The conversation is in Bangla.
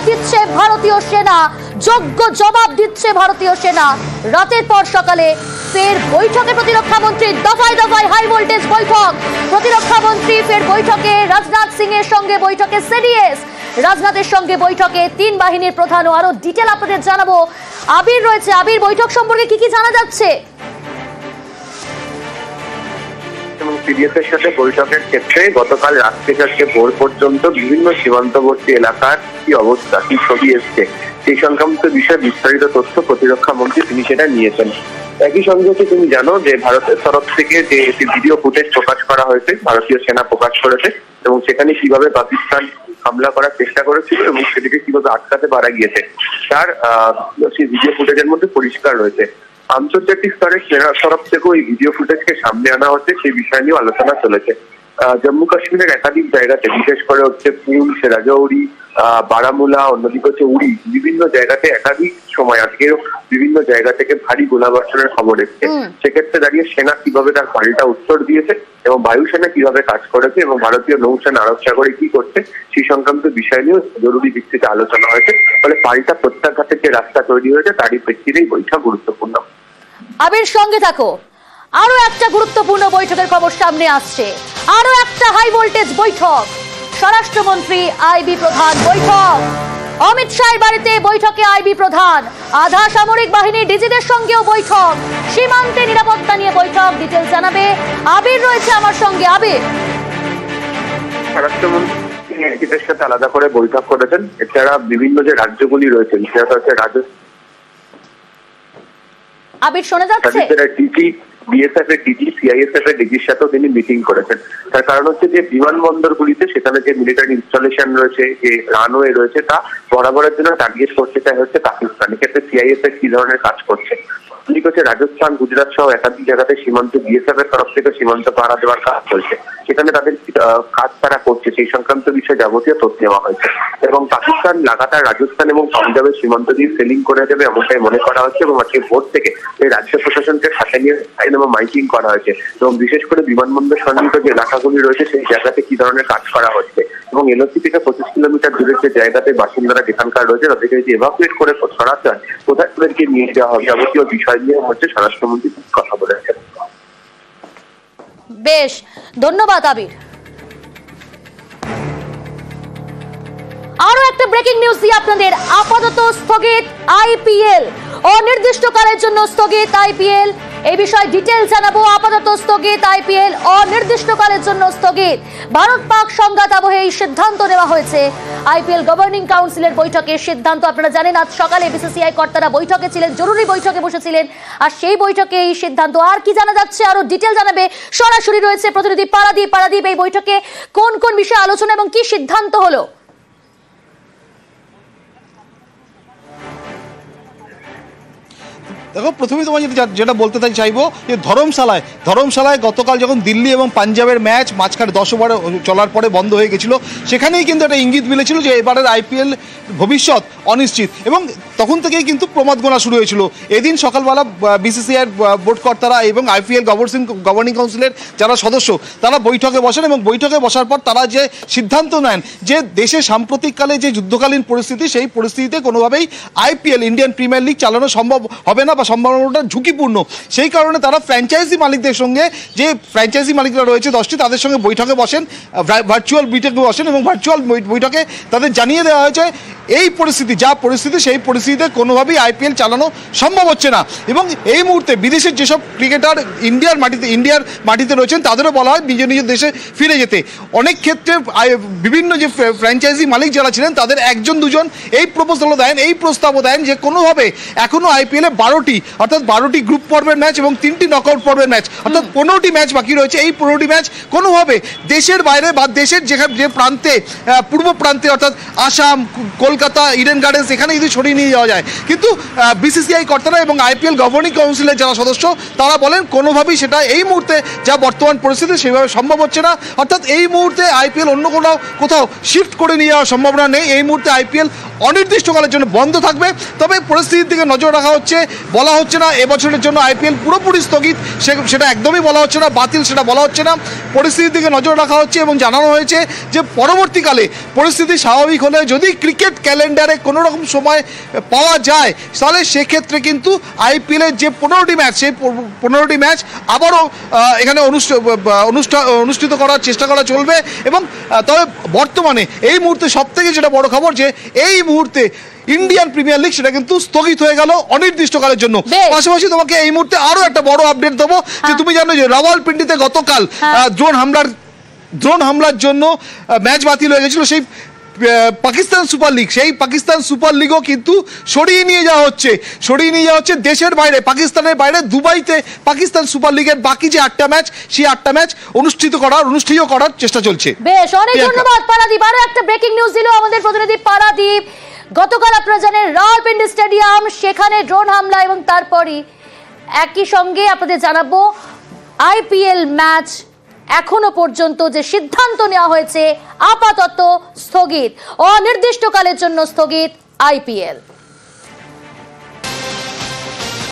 দিচ্ছে ভারতীয় সেনা, যোগ্য জবাব দিচ্ছে ভারতীয় সেনা। রাতের পর সকালে ফের বৈঠকে প্রতিরক্ষা মন্ত্রী, দফায় দফায় হাই ভোল্টেজ বৈঠক। প্রতিরক্ষা মন্ত্রী ফের বৈঠকে, রাজনাথ সিং এর সঙ্গে বৈঠকে সিডিএস, রাজনাথের সঙ্গে বৈঠকে তিন বাহিনীর প্রধান। ও আরো ডিটেল আপনাদের জানাবো। আবির রয়েছে, আবির বৈঠক সম্পর্কে কি জানা যাচ্ছে? সিডিএস এর সাথে বৈঠকের ক্ষেত্রে গতকাল রাত থেকে আজকে ভোর পর্যন্ত বিভিন্ন সীমান্তবর্তী এলাকার কি অবস্থা, কি ছবি এসছে, সেই সংক্রান্ত বিষয়ে বিস্তারিত তথ্য প্রতিরক্ষা মন্ত্রী তিনি সেটা নিয়েছেন। একই সঙ্গে তুমি জানো যে ভারতের তরফ থেকে যে ভিডিও ফুটেজ প্রকাশ করা হয়েছে, ভারতীয় সেনা প্রকাশ করেছে, এবং সেখানে কিভাবে পাকিস্তান হামলা করার চেষ্টা করেছিল এবং সেটিকে কিভাবে আটকাতে পারা গিয়েছে তার সেই ভিডিও ফুটেজের মধ্যে পরিষ্কার রয়েছে। আন্তর্জাতিক স্তরে সেনার তরফ থেকেও এই ভিডিও ফুটেজকে সামনে আনা হচ্ছে, সেই বিষয় নিয়ে আলোচনা চলেছে। জম্মু কাশ্মীরের একাধিক জায়গাতে, বিশেষ করে হচ্ছে পুঞ্চ, রাজৌরি, বারামুলা, অন্যদিকে হচ্ছে উড়ি, বিভিন্ন জায়গাতে একাধিক সময় আজকেও বিভিন্ন জায়গা থেকে ভারী গোলাবর্ষণের খবর এসছে। সেক্ষেত্রে দাঁড়িয়ে সেনা কিভাবে তার পাল্টা উত্তর দিয়েছে এবং বায়ুসেনা কিভাবে কাজ করেছে এবং ভারতীয় নৌসেনা আরব সাগরে কি করছে সেই সংক্রান্ত বিষয় নিয়েও জরুরি ভিত্তিতে আলোচনা হয়েছে। ফলে পাল্টা প্রত্যাঘাতের যে রাস্তা তৈরি হয়েছে তারই প্রেক্ষিতেই বৈঠক গুরুত্বপূর্ণ। আবির সঙ্গে থাকো। আরো একটা গুরুত্বপূর্ণ বৈঠকের খবর সামনে আসছে, আরো একটা হাই ভোল্টেজ বৈঠক। স্বরাষ্ট্রমন্ত্রী, আইবি প্রধান বৈঠক। অমিত শাহের বাড়িতে বৈঠকে আইবি প্রধান, আধা সামরিক বাহিনীর ডিজিদের সঙ্গেও বৈঠক। সীমান্তে নিরাপত্তা নিয়ে বৈঠক, ডিটেইলস জানাবে আবির রয়েছে আমার সঙ্গে। আবির, স্বরাষ্ট্রমন্ত্রী এর সাথে আলাদা করে বৈঠক করেছেন। এছাড়া বিভিন্ন যে রাজ্যগুলি রয়েছে, সেটা হচ্ছে আবির শোনা যাচ্ছে? ডিজি, বিএসএফ এর ডিজি, সিআইএসএফ এর ডিজির সাথেও তিনি মিটিং করেছেন। তার কারণ হচ্ছে যে বিমানবন্দরগুলিতে সেখানে যে মিলিটারি ইনস্টলেশন রয়েছে, যে রানওয়ে রয়েছে, তা বরাবরের জন্য টার্গেট করতে চাই হচ্ছে পাকিস্তান। এক্ষেত্রে সিআইএসএফ কি ধরনের কাজ করছে, হচ্ছে রাজস্থান, গুজরাট সহ একাধিক জায়গাতে সীমান্ত বিএসএফ এর তরফ থেকে সীমান্ত পাহারা দেওয়ার কাজ চলছে। সেখানে তাদের কাজ তারা করছে সেই সংক্রান্ত বিষয়ে যাবতীয় তথ্য দেওয়া হয়েছে। এবং পাকিস্তান লাগাতার রাজস্থান এবং পাঞ্জাবের সীমান্ত দিয়ে সেলিং করে দেবে এমনটাই মনে করা হচ্ছে। এবং আজকে ভোর থেকে এই রাজ্য প্রশাসনকে সাথে নিয়ে এবং মাইকিং করা হয়েছে এবং বিশেষ করে বিমানবন্দর সন্নিহিত যে এলাকাগুলি রয়েছে সেই জায়গাতে কি ধরনের কাজ করা হচ্ছে এবং এলওসি থেকে 25 কিলোমিটার দূরের যে জায়গাতে বাসিন্দারা যেখানকার রয়েছে তাদেরকে যদি এভাকুয়েট করে সরাতে হয় কোথায় তাদেরকে নিয়ে যাওয়া হবে, যাবতীয় বিষয় নিয়ে হচ্ছে স্বরাষ্ট্রমন্ত্রী কথা বলেছেন। বেশ, ধন্যবাদ আবির। আরো একটা ব্রেকিং নিউজ দিয়ে আপনাদের। আপাতত স্থগিত আইপিএল, অনির্দিষ্টকালের জন্য স্থগিত আইপিএল। এই বিষয়ে ডিটেইল জানাবো। আপাতত স্থগিত আইপিএল, অনির্দিষ্টকালের জন্য স্থগিত। ভারত পাক সংঘাত আবহে এই সিদ্ধান্ত নেওয়া হয়েছে। আইপিএল গভর্নিং কাউন্সিলের বৈঠকে সিদ্ধান্ত, আপনারা জানেন আজ সকালে বিসিসিআই কর্তারা বৈঠকে ছিলেন, জরুরি বৈঠকে বসেছিলেন, আর সেই বৈঠকে এই সিদ্ধান্ত। আর কি জানা যাচ্ছে আরো ডিটেইল জানাবে সরাসরি রয়েছে প্রতিনিধি পারাদীপ। পারাদীপ, এই বৈঠকে কোন কোন বিষয়ে আলোচনা এবং কি সিদ্ধান্ত হলো? দেখো, প্রথমে তোমার যেটা বলতে চাইবো যে ধরমশালায় গতকাল যখন দিল্লি এবং পাঞ্জাবের ম্যাচ মাঝখানে 10 ওভার চলার পরে বন্ধ হয়ে গেছিল, সেখানেই কিন্তু একটা ইঙ্গিত মিলেছিল যে এবারের আইপিএল ভবিষ্যৎ অনিশ্চিত এবং তখন থেকেই কিন্তু প্রমাদ গোনা শুরু হয়েছিল। এদিন সকালবেলা বিসিসিআইয়ের বোর্ড কর্তারা এবং আইপিএল গভর্নিং কাউন্সিলের যারা সদস্য তারা বৈঠকে বসেন এবং বৈঠকে বসার পর তারা যে সিদ্ধান্ত নেন যে দেশে সাম্প্রতিককালে যে যুদ্ধকালীন পরিস্থিতি, সেই পরিস্থিতিতে কোনোভাবেই আইপিএল ইন্ডিয়ান প্রিমিয়ার লিগ চালানো সম্ভব হবে না বা সম্ভাবনাটা ঝুঁকিপূর্ণ। সেই কারণে তারা ফ্র্যাঞ্চাইজি মালিকদের সঙ্গে, যে ফ্র্যাঞ্চাইজি মালিকরা রয়েছে 10টি, তাদের সঙ্গে বৈঠকে বসেন, ভার্চুয়াল বৈঠকে বসেন এবং ভার্চুয়াল বৈঠকে তাদের জানিয়ে দেওয়া হয়েছে এই পরিস্থিতি, যা পরিস্থিতি, সেই পরিস্থিতিতে কোনোভাবেই আইপিএল চালানো সম্ভব হচ্ছে না। এবং এই মুহূর্তে বিদেশের যেসব ক্রিকেটার ইন্ডিয়ার মাটিতে রয়েছেন তাদেরও বলা হয় নিজ নিজ দেশে ফিরে যেতে। অনেক ক্ষেত্রে বিভিন্ন যে ফ্র্যাঞ্চাইজি মালিক যারা ছিলেন তাদের একজন দুজন এই প্রস্তাবও দেন যে কোনোভাবে এখনও আইপিএলে 12টি গ্রুপ পর্বের ম্যাচ এবং 3টি নকআউট পর্বের ম্যাচ, অর্থাৎ 15টি ম্যাচ বাকি রয়েছে। এই 15টি ম্যাচ কোনোভাবে দেশের বাইরে বা দেশের যে প্রান্তে, পূর্ব প্রান্তে, অর্থাৎ আসাম, কলকাতা, ইডেন গার্ডেন্স, এখানে যদি সরিয়ে নিয়ে যাওয়া যায়। কিন্তু বিসিসিআই কর্তারা এবং আইপিএল গভর্নিং কাউন্সিলের যারা সদস্য তারা বলেন কোনোভাবেই সেটা এই মুহূর্তে যা বর্তমান পরিস্থিতি সেভাবে সম্ভব হচ্ছে না। অর্থাৎ এই মুহূর্তে আইপিএল অন্য কোথাও শিফট করে নিয়ে যাওয়ার সম্ভাবনা নেই। এই মুহূর্তে আইপিএল অনির্দিষ্টকালের জন্য বন্ধ থাকবে। তবে পরিস্থিতির দিকে নজর রাখা হচ্ছে, বলা হচ্ছে না এবছরের জন্য আইপিএল পুরোপুরি স্থগিত, সেটা একদমই বলা হচ্ছে না, বাতিল সেটা বলা হচ্ছে না। পরিস্থিতির দিকে নজর রাখা হচ্ছে এবং জানানো হয়েছে যে পরবর্তীকালে পরিস্থিতি স্বাভাবিক হলে যদি ক্রিকেট ক্যালেন্ডারে কোনো রকম সময় পাওয়া যায় তাহলে সেক্ষেত্রে কিন্তু আইপিএলের যে 15টি ম্যাচ সেই 15টি ম্যাচ আবারও এখানে অনুষ্ঠিত করার চেষ্টা করা চলবে। এবং তবে বর্তমানে এই মুহূর্তে সবথেকে যেটা বড় খবর যে এই মুহূর্তে ইন্ডিয়ান প্রিমিয়ার লিগ সেটা কিন্তু স্থগিত হয়ে গেল অনির্দিষ্টকালের জন্য। পাশাপাশি তোমাকে এই মুহূর্তে আরো একটা বড় আপডেট দেবো যে তুমি জানো যে রাওয়ালপিন্ডিতে গতকাল ড্রোন হামলার জন্য ম্যাচ বাতিল হয়ে গেছিল সেই পাকিস্তান সুপার লিগ, সেই পাকিস্তান সুপার লিগও কিন্তু সরিয়ে নিয়ে যাওয়া হচ্ছে দেশের বাইরে, পাকিস্তানের বাইরে দুবাইতে পাকিস্তান সুপার লিগের বাকি যে 8টা ম্যাচ সেই 8টা ম্যাচ অনুষ্ঠিত করার চেষ্টা চলছে। বেশ, অনেক ধন্যবাদ পারাদীপ। আরো একটা ব্রেকিং নিউজ দিল আমাদের প্রতিনিধি পারাদীপ। গতকাল আপনারা জানেন রাওয়ালপিন্ডি স্টেডিয়াম, সেখানে ড্রোন হামলা এবং তারপরই একই সঙ্গে আপনাদের জানাবো আইপিএল ম্যাচ এখনো পর্যন্ত যে সিদ্ধান্ত নেওয়া হয়েছে আপাতত স্থগিত, অনির্দিষ্টকালের জন্য স্থগিত আইপিএল।